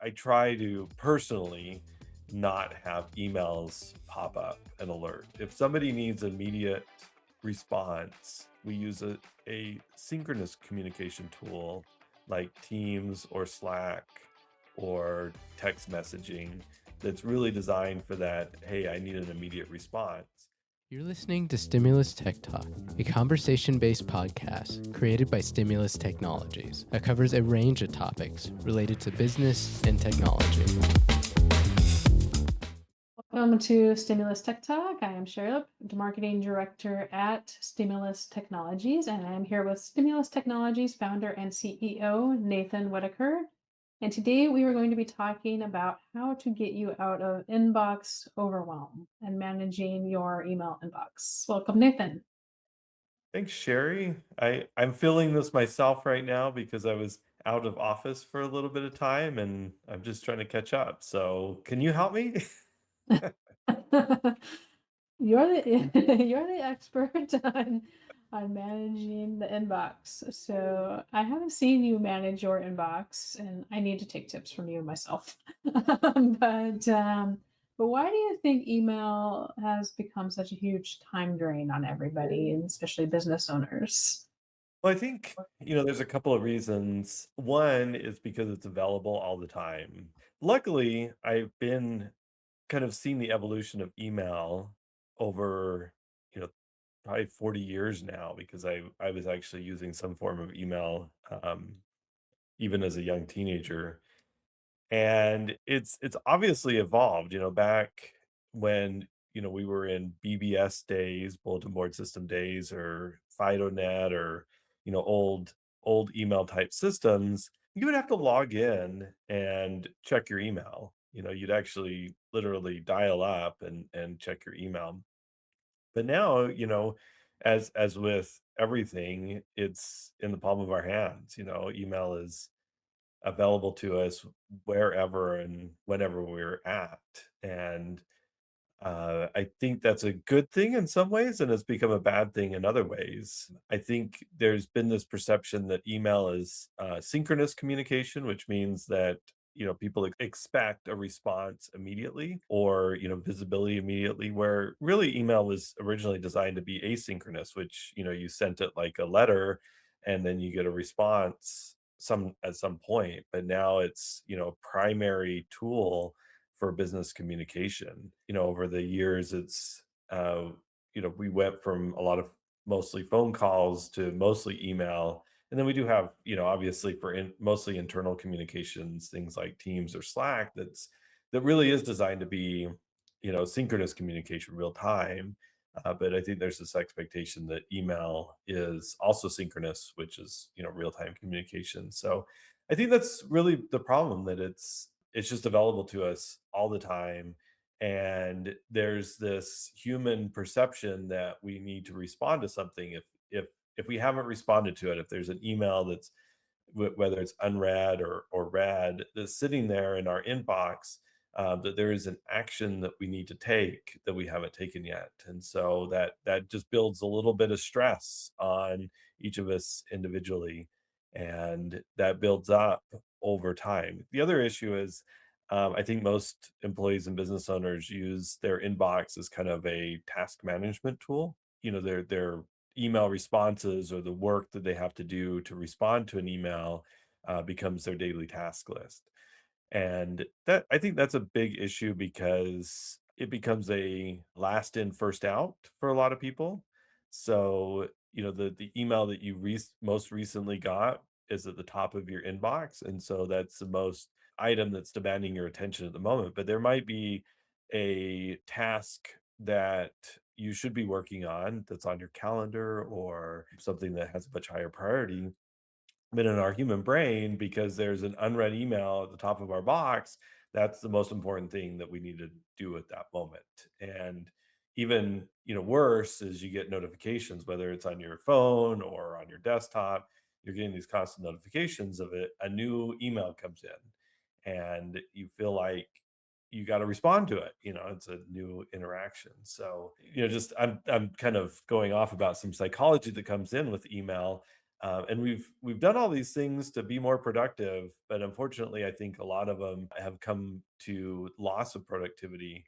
I try to personally not have emails pop up and alert. If somebody needs immediate response, we use a synchronous communication tool like Teams or Slack or text messaging that's really designed for that. Hey, I need an immediate response. You're listening to Stimulus Tech Talk, a conversation based podcast created by Stimulus Technologies that covers a range of topics related to business and technology. Welcome to Stimulus Tech Talk. I am Cheryl, the Marketing Director at Stimulus Technologies, and I am here with Stimulus Technologies founder and CEO, Nathan Whitaker. And today we are going to be talking about how to get you out of inbox overwhelm and managing your email inbox. Welcome, Nathan. Thanks, Sherry. I'm feeling this myself right now because I was out of office for a little bit of time and I'm just trying to catch up. So, can you help me? You're the you're the expert on managing the inbox. So I haven't seen you manage your inbox, and I need to take tips from you myself. But why do you think email has become such a huge time drain on everybody, and especially business owners? Well, I think, there's a couple of reasons. One is because it's available all the time. Luckily, I've been kind of seeing the evolution of email over, you know, probably 40 years now because I was actually using some form of email even as a young teenager. And it's obviously evolved, back when, we were in BBS days, bulletin board system days, or FidoNet, or, old email type systems, you would have to log in and check your email. You'd actually literally dial up and check your email. But now, as with everything, it's in the palm of our hands. Email is available to us wherever and whenever we're at. And I think that's a good thing in some ways, and it's become a bad thing in other ways. I think there's been this perception that email is synchronous communication, which means that people expect a response immediately or visibility immediately. Where really email was originally designed to be asynchronous, which you sent it like a letter, and then you get a response at some point. But now it's a primary tool for business communication. Over the years, we went from a lot of mostly phone calls to mostly email. And then we do have, obviously for mostly internal communications, things like Teams or Slack, that really is designed to be, synchronous communication real time. But I think there's this expectation that email is also synchronous, which is, real time communication. So I think that's really the problem, that it's just available to us all the time. And there's this human perception that we need to respond to something if we haven't responded to it. If there's an email that's whether it's unread or read, that's sitting there in our inbox, that there is an action that we need to take that we haven't taken yet. And so that just builds a little bit of stress on each of us individually, and that builds up over time. The other issue is, I think most employees and business owners use their inbox as kind of a task management tool. Their email responses or the work that they have to do to respond to an email becomes their daily task list. And that I think that's a big issue because it becomes a last in, first out for a lot of people. So, the email that you most recently got is at the top of your inbox. And so that's the most item that's demanding your attention at the moment. But there might be a task that you should be working on that's on your calendar, or something that has a much higher priority. But in our human brain, because there's an unread email at the top of our box, that's the most important thing that we need to do at that moment. And even, worse is you get notifications, whether it's on your phone or on your desktop, you're getting these constant notifications of it. A new email comes in and you feel like you got to respond to it. It's a new interaction. So, just I'm kind of going off about some psychology that comes in with email. And we've done all these things to be more productive, but unfortunately, I think a lot of them have come to loss of productivity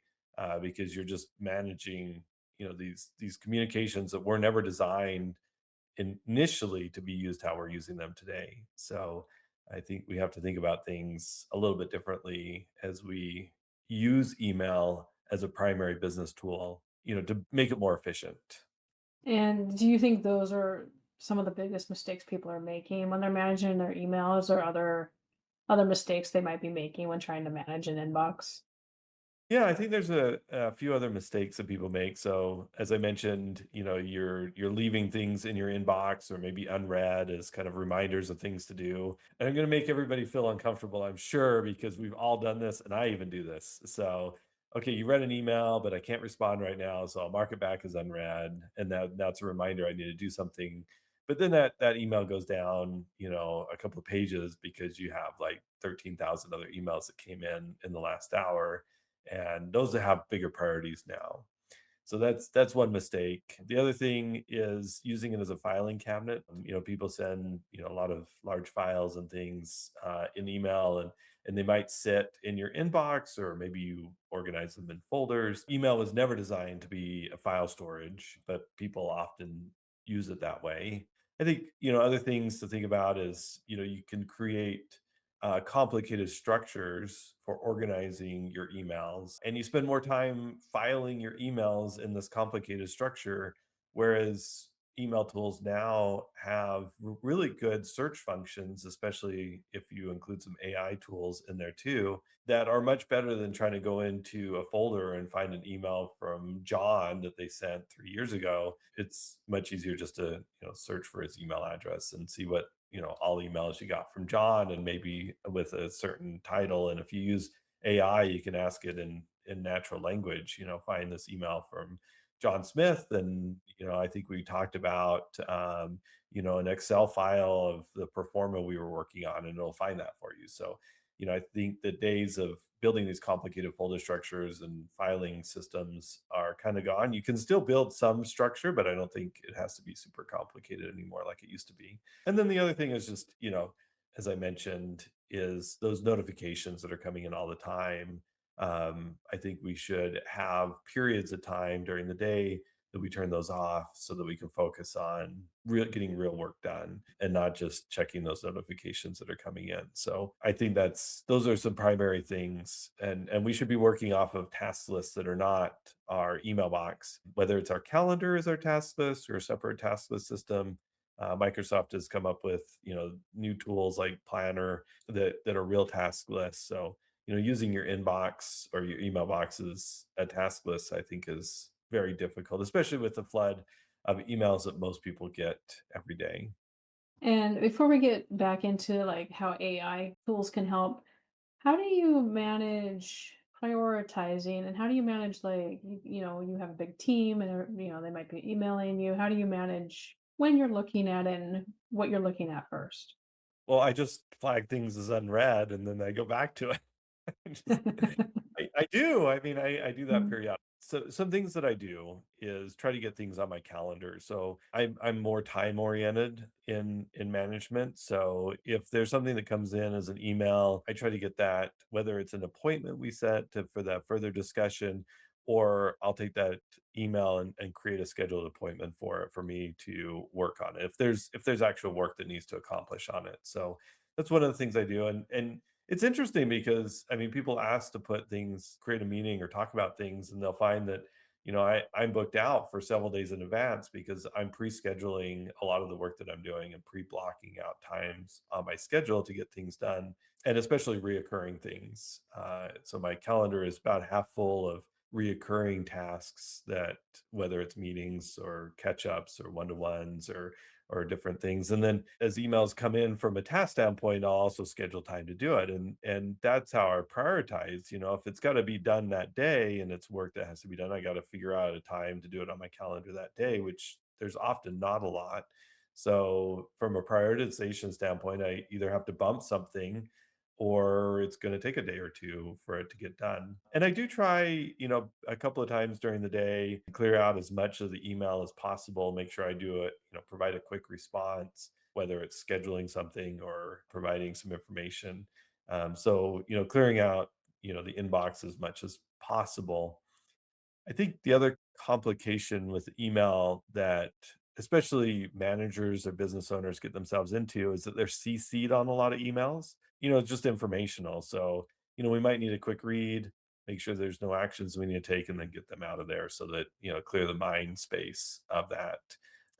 because you're just managing, these communications that were never designed initially to be used how we're using them today. So I think we have to think about things a little bit differently as we use email as a primary business tool, to make it more efficient. And do you think those are some of the biggest mistakes people are making when they're managing their emails, or other mistakes they might be making when trying to manage an inbox? Yeah, I think there's a few other mistakes that people make. So as I mentioned, you're leaving things in your inbox or maybe unread as kind of reminders of things to do. And I'm going to make everybody feel uncomfortable, I'm sure, because we've all done this, and I even do this. So, okay, you read an email, but I can't respond right now, so I'll mark it back as unread, and that's a reminder I need to do something. But then that email goes down, a couple of pages because you have like 13,000 other emails that came in the last hour, and those that have bigger priorities now. So that's one mistake. The other thing is using it as a filing cabinet. People send a lot of large files and things in email, and they might sit in your inbox, or maybe you organize them in folders. Email was never designed to be a file storage, but people often use it that way. I think other things to think about is you can create complicated structures for organizing your emails, and you spend more time filing your emails in this complicated structure, whereas email tools now have really good search functions, especially if you include some AI tools in there too, that are much better than trying to go into a folder and find an email from John that they sent 3 years ago. It's much easier just to search for his email address and see what all emails you got from John, and maybe with a certain title. And if you use AI, you can ask it in natural language, find this email from John Smith. And, I think we talked about, an Excel file of the performer we were working on, and it'll find that for you. So, I think the days of building these complicated folder structures and filing systems are kind of gone. You can still build some structure, but I don't think it has to be super complicated anymore like it used to be. And then the other thing is just, as I mentioned, is those notifications that are coming in all the time. I think we should have periods of time during the day that we turn those off so that we can focus on getting real work done and not just checking those notifications that are coming in. So I think those are some primary things, and we should be working off of task lists that are not our email box, whether it's our calendar as our task list or a separate task list system. Microsoft has come up with new tools like Planner that are real task lists. So using your inbox or your email boxes a task list, I think, is very difficult, especially with the flood of emails that most people get every day. And before we get back into like how AI tools can help, how do you manage prioritizing, and how do you manage like you have a big team, and they might be emailing you. How do you manage when you're looking at it and what you're looking at first? Well, I just flag things as unread, and then I go back to it. Just I do. I mean, I do that Mm. periodically. So some things that I do is try to get things on my calendar. So I'm more time oriented in management. So if there's something that comes in as an email, I try to get that, whether it's an appointment we set for that further discussion, or I'll take that email and create a scheduled appointment for it for me to work on it. If there's actual work that needs to accomplish on it. So that's one of the things I do. And it's interesting because, I mean, people ask to create a meeting or talk about things, and they'll find that, I'm booked out for several days in advance because I'm pre-scheduling a lot of the work that I'm doing and pre-blocking out times on my schedule to get things done, and especially reoccurring things. So my calendar is about half full of reoccurring tasks, that whether it's meetings or catch ups or one-to-ones or different things. And then as emails come in from a task standpoint, I'll also schedule time to do it. And that's how I prioritize. If it's got to be done that day and it's work that has to be done, I got to figure out a time to do it on my calendar that day, which there's often not a lot. So from a prioritization standpoint, I either have to bump something, or it's going to take a day or two for it to get done. And I do try, a couple of times during the day, clear out as much of the email as possible, make sure I do it, provide a quick response, whether it's scheduling something or providing some information. So, clearing out, the inbox as much as possible. I think the other complication with email that especially managers or business owners get themselves into is that they're CC'd on a lot of emails. It's just informational. So, we might need a quick read, make sure there's no actions we need to take, and then get them out of there so that, clear the mind space of that.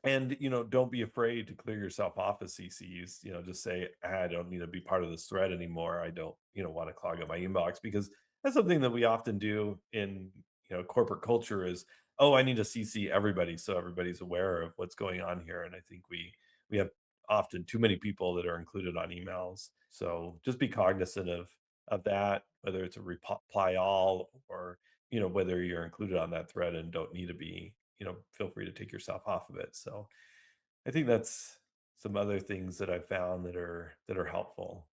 And, don't be afraid to clear yourself off of CCs. Just say, I don't need to be part of this thread anymore. I don't, want to clog up my inbox, because that's something that we often do in, corporate culture is, oh, I need to CC everybody so everybody's aware of what's going on here. And I think we have often too many people that are included on emails. So just be cognizant of that, whether it's a reply all, or, whether you're included on that thread and don't need to be, feel free to take yourself off of it. So I think that's some other things that I've found that are helpful.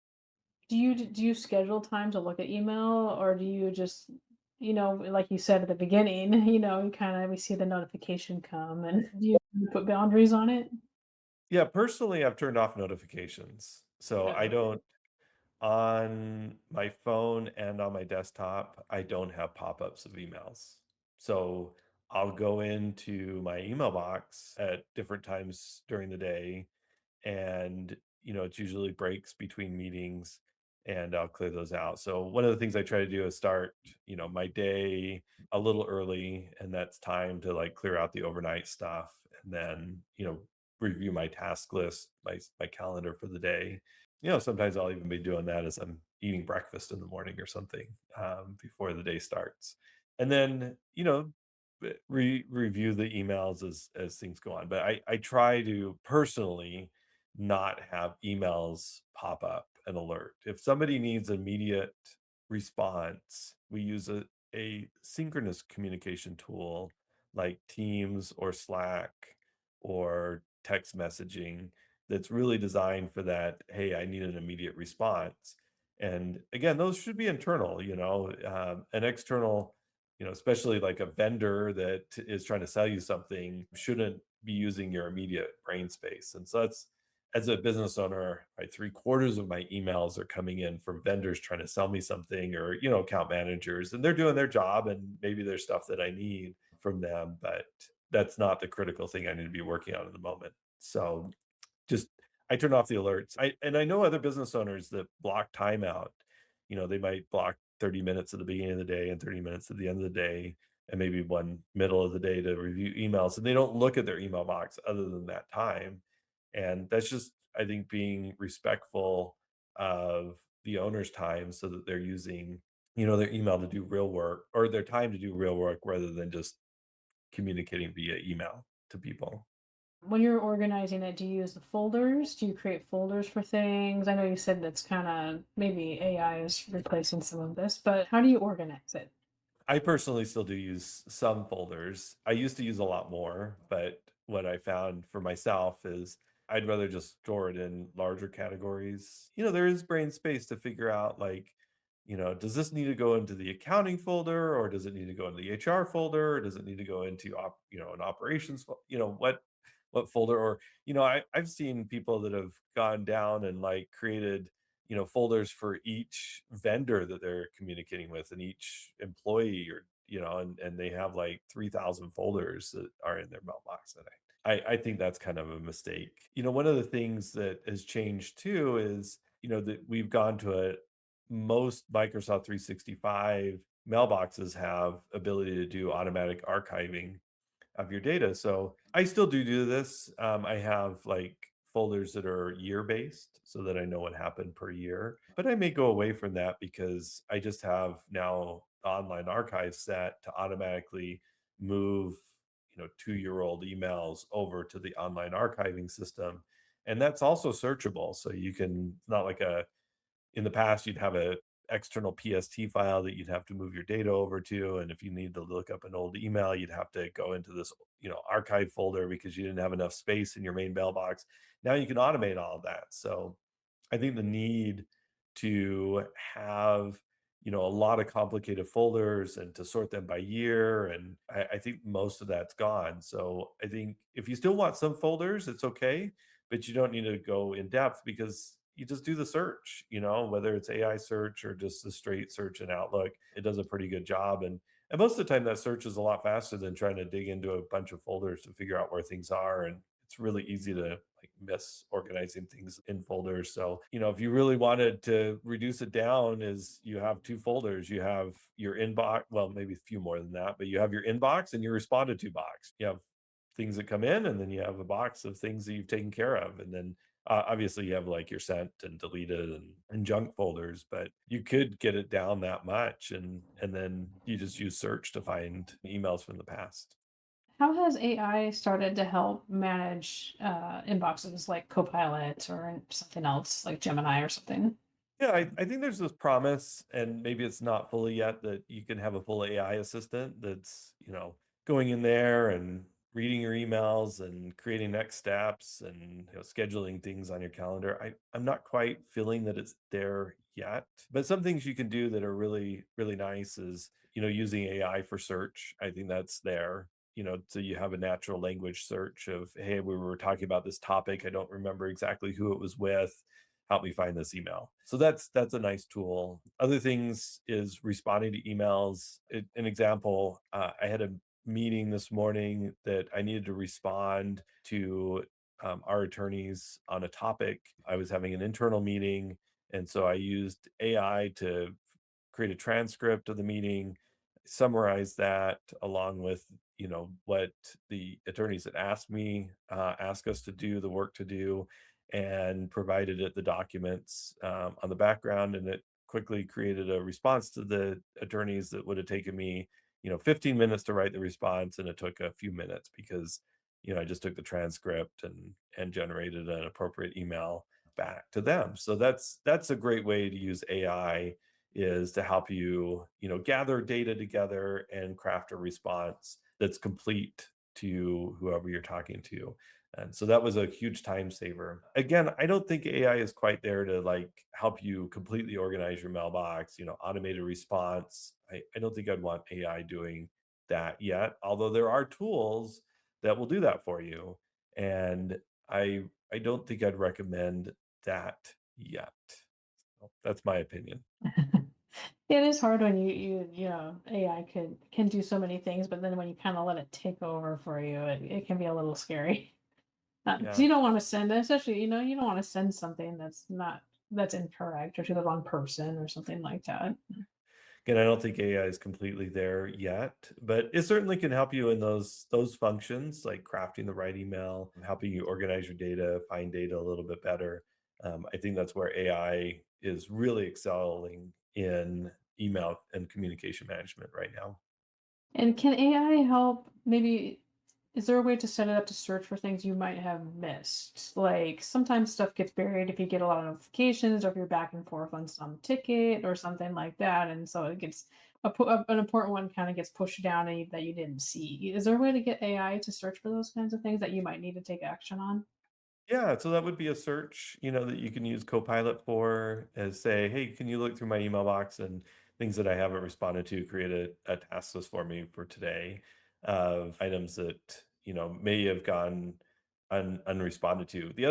Do you schedule time to look at email, or do you just, like you said at the beginning, you kind of we see the notification come, and do you put boundaries on it? Yeah, personally, I've turned off notifications. So I Oh, don't on my phone and on my desktop, I don't have pop-ups of emails. So I'll go into my email box at different times during the day, and it's usually breaks between meetings, and I'll clear those out. So one of the things I try to do is start my day a little early, and that's time to like clear out the overnight stuff, and then review my task list, my calendar for the day. Sometimes I'll even be doing that as I'm eating breakfast in the morning or something, before the day starts, and then review the emails as things go on. But I try to personally not have emails pop up and alert. If somebody needs immediate response, we use a synchronous communication tool like Teams or Slack or text messaging that's really designed for that. Hey, I need an immediate response. And again, those should be internal, an external, especially like a vendor that is trying to sell you something, shouldn't be using your immediate brain space. And so that's, as a business owner, right, three-quarters of my emails are coming in from vendors trying to sell me something, or, account managers, and they're doing their job, and maybe there's stuff that I need from them, but that's not the critical thing I need to be working on at the moment. So just I turn off the alerts. I know other business owners that block timeout. They might block 30 minutes at the beginning of the day and 30 minutes at the end of the day, and maybe one middle of the day to review emails. And they don't look at their email box other than that time. And that's just, I think, being respectful of the owner's time so that they're using, their email to do real work, or their time to do real work, rather than just communicating via email to people. when you're organizing it, do you use the folders? Do you create folders for things? I know you said that's kind of maybe AI is replacing some of this, but how do you organize it? I personally still do use some folders. I used to use a lot more, but what I found for myself is I'd rather just store it in larger categories. There is brain space to figure out, like, does this need to go into the accounting folder, or does it need to go into the HR folder, or does it need to go into an operations, what folder, or I've seen people that have gone down and like created folders for each vendor that they're communicating with, and each employee, or and they have like 3,000 folders that are in their mailbox. And I think that's kind of a mistake. One of the things that has changed too is that we've gone to a most Microsoft 365 mailboxes have ability to do automatic archiving of your data. So I still do this. I have like folders that are year based so that I know what happened per year. But I may go away from that because I just have now online archive set to automatically move, 2-year-old emails over to the online archiving system. And that's also searchable. So you can, it's not like in the past, you'd have a external PST file that you'd have to move your data over to, and if you need to look up an old email, you'd have to go into this, archive folder because you didn't have enough space in your main mailbox. Now you can automate all of that. So I think the need to have a lot of complicated folders and to sort them by year. And I think most of that's gone. So I think if you still want some folders, it's okay, but you don't need to go in depth because you just do the search, whether it's AI search or just the straight search in Outlook, it does a pretty good job. And most of the time that search is a lot faster than trying to dig into a bunch of folders to figure out where things are. And it's really easy to like miss organizing things in folders. So, if you really wanted to reduce it down, is you have two folders. You have your inbox, well, maybe a few more than that, but you have your inbox and your responded to box. You have things that come in, and then you have a box of things that you've taken care of. And then obviously you have like your sent and deleted and junk folders, but you could get it down that much, and then you just use search to find emails from the past. How has AI started to help manage inboxes like Copilot or something else like Gemini or something? Yeah, I think there's this promise, and maybe it's not fully yet, that you can have a full AI assistant that's, going in there and reading your emails and creating next steps and scheduling things on your calendar. I'm not quite feeling that it's there yet, but some things you can do that are really, really nice is, using AI for search. I think that's there. So you have a natural language search of, hey, we were talking about this topic. I don't remember exactly who it was with, help me find this email. So that's a nice tool. Other things is responding to emails. An example, I had a meeting this morning that I needed to respond to our attorneys on a topic. I was having an internal meeting, and so I used AI to create a transcript of the meeting, summarize that along with what the attorneys had asked me, ask us to do the work to do, and provided it the documents on the background, and it quickly created a response to the attorneys that would have taken me 15 minutes to write the response, and it took a few minutes because I just took the transcript and generated an appropriate email back to them. So that's a great way to use AI, is to help you gather data together and craft a response that's complete to whoever you're talking to. And so that was a huge time saver. Again, I don't think AI is quite there to like help you completely organize your mailbox, automated response. I don't think I'd want AI doing that yet, although there are tools that will do that for you. And I don't think I'd recommend that yet. So that's my opinion. It is hard when AI can do so many things, but then when you kind of let it take over for you, it can be a little scary. 'Cause Yeah. you don't want to send, especially you don't want to send something that's incorrect or to the wrong person or something like that. Again, I don't think AI is completely there yet, but it certainly can help you in those functions like crafting the right email, helping you organize your data, find data a little bit better. I think that's where AI is really excelling in email and communication management right now. And can AI help maybe is there a way to set it up to search for things you might have missed? Like sometimes stuff gets buried if you get a lot of notifications or if you're back and forth on some ticket or something like that. And so it gets an important one kind of gets pushed down and that you didn't see. Is there a way to get AI to search for those kinds of things that you might need to take action on? Yeah, so that would be a search, that you can use Copilot for, as say, hey, can you look through my email box and things that I haven't responded to, create a task list for me for today of items that, may have gone unresponded to. The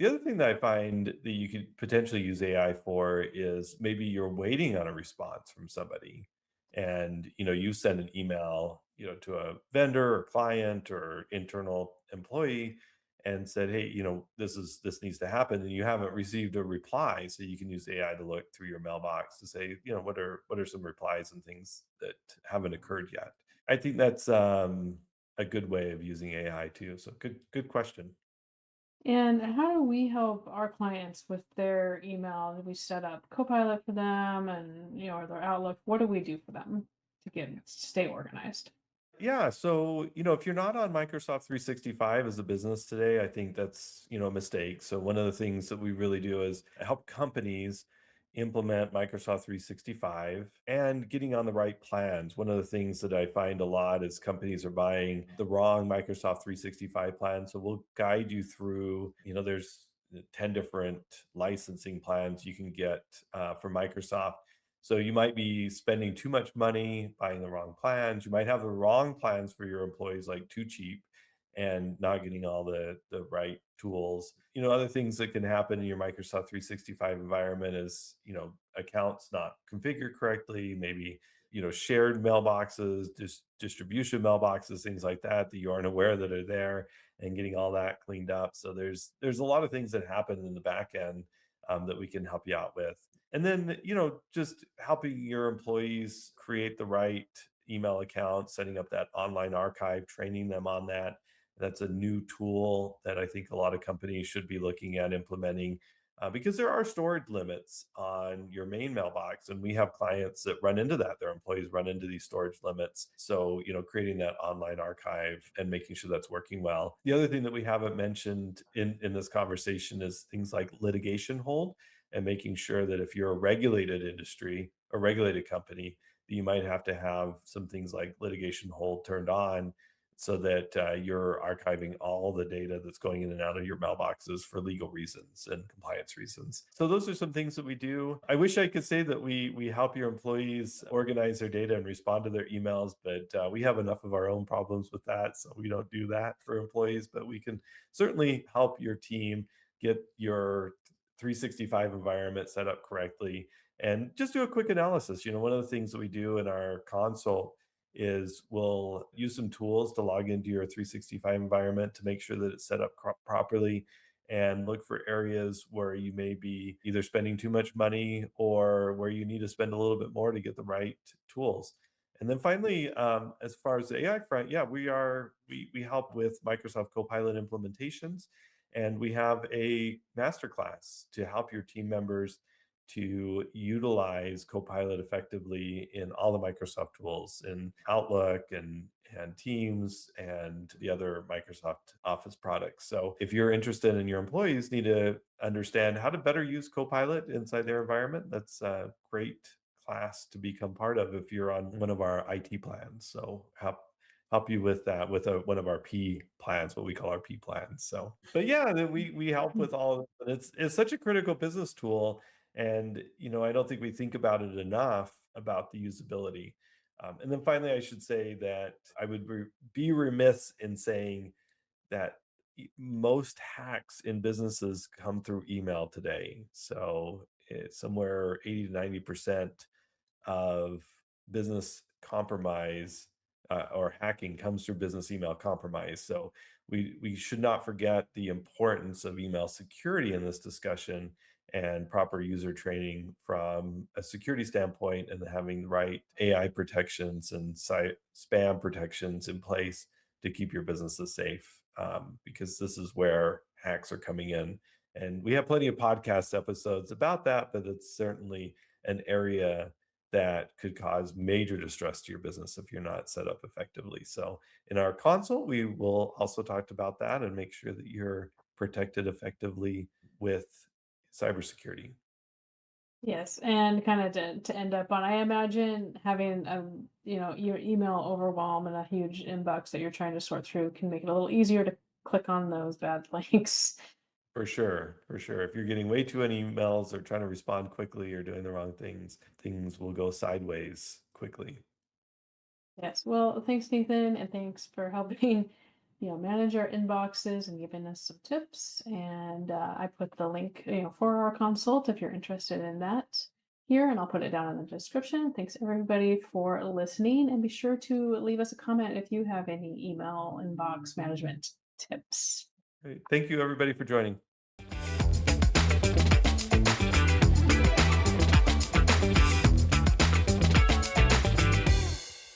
other thing that I find that you could potentially use AI for is maybe you're waiting on a response from somebody, and you send an email, to a vendor or client or internal employee, and said, "Hey, this needs to happen," and you haven't received a reply, so you can use AI to look through your mailbox to say, what are some replies and things that haven't occurred yet. I think that's a good way of using AI too. So good question. And how do we help our clients with their email? Do we set up Copilot for them and or their Outlook? What do we do for them to stay organized? Yeah, so if you're not on Microsoft 365 as a business today, I think that's a mistake. So one of the things that we really do is help companies implement Microsoft 365 and getting on the right plans. One of the things that I find a lot is companies are buying the wrong Microsoft 365 plan. So we'll guide you through, there's 10 different licensing plans you can get from Microsoft. So you might be spending too much money buying the wrong plans. You might have the wrong plans for your employees, like too cheap and not getting all the right tools. Other things that can happen in your Microsoft 365 environment is, accounts not configured correctly, maybe, shared mailboxes, distribution mailboxes, things like that you aren't aware that are there, and getting all that cleaned up. So there's a lot of things that happen in the back end that we can help you out with. And then, just helping your employees create the right email account, setting up that online archive, training them on that. That's a new tool that I think a lot of companies should be looking at implementing, because there are storage limits on your main mailbox. And we have clients that run into that. Their employees run into these storage limits. So, creating that online archive and making sure that's working well. The other thing that we haven't mentioned in this conversation is things like litigation hold, and making sure that if you're a regulated industry, a regulated company, that you might have to have some things like litigation hold turned on, so that you're archiving all the data that's going in and out of your mailboxes for legal reasons and compliance reasons. So those are some things that we do. I wish I could say that we help your employees organize their data and respond to their emails, but we have enough of our own problems with that, so we don't do that for employees. But we can certainly help your team get your 365 environment set up correctly, and just do a quick analysis. One of the things that we do in our console is we'll use some tools to log into your 365 environment to make sure that it's set up properly, and look for areas where you may be either spending too much money or where you need to spend a little bit more to get the right tools. And then finally, as far as the AI front, yeah, we help with Microsoft Copilot implementations, and we have a masterclass to help your team members to utilize Copilot effectively in all the Microsoft tools, in Outlook and Teams and the other Microsoft Office products. So if you're interested and your employees need to understand how to better use Copilot inside their environment, that's a great class to become part of if you're on one of our IT plans. So help you with that with one of our P plans, what we call our P plans. So, but yeah, then we help with all of it. But it's such a critical business tool, and I don't think we think about it enough about the usability. And then finally, I should say that I would be remiss in saying that most hacks in businesses come through email today. So it's somewhere 80 to 90% of business compromise, or hacking, comes through business email compromise. So we should not forget the importance of email security in this discussion, and proper user training from a security standpoint, and having the right AI protections and spam protections in place to keep your businesses safe, because this is where hacks are coming in. And we have plenty of podcast episodes about that, but it's certainly an area that could cause major distress to your business if you're not set up effectively. So in our consult, we will also talk about that and make sure that you're protected effectively with cybersecurity. Yes, and kind of to end up on, I imagine having your email overwhelm and a huge inbox that you're trying to sort through can make it a little easier to click on those bad links. For sure, for sure. If you're getting way too many emails or trying to respond quickly or doing the wrong things, things will go sideways quickly. Yes. Well, thanks, Nathan, and thanks for helping, manage our inboxes and giving us some tips. And I put the link, for our consult if you're interested in that here, and I'll put it down in the description. Thanks everybody for listening, and be sure to leave us a comment if you have any email inbox management tips. Great. Thank you, everybody, for joining.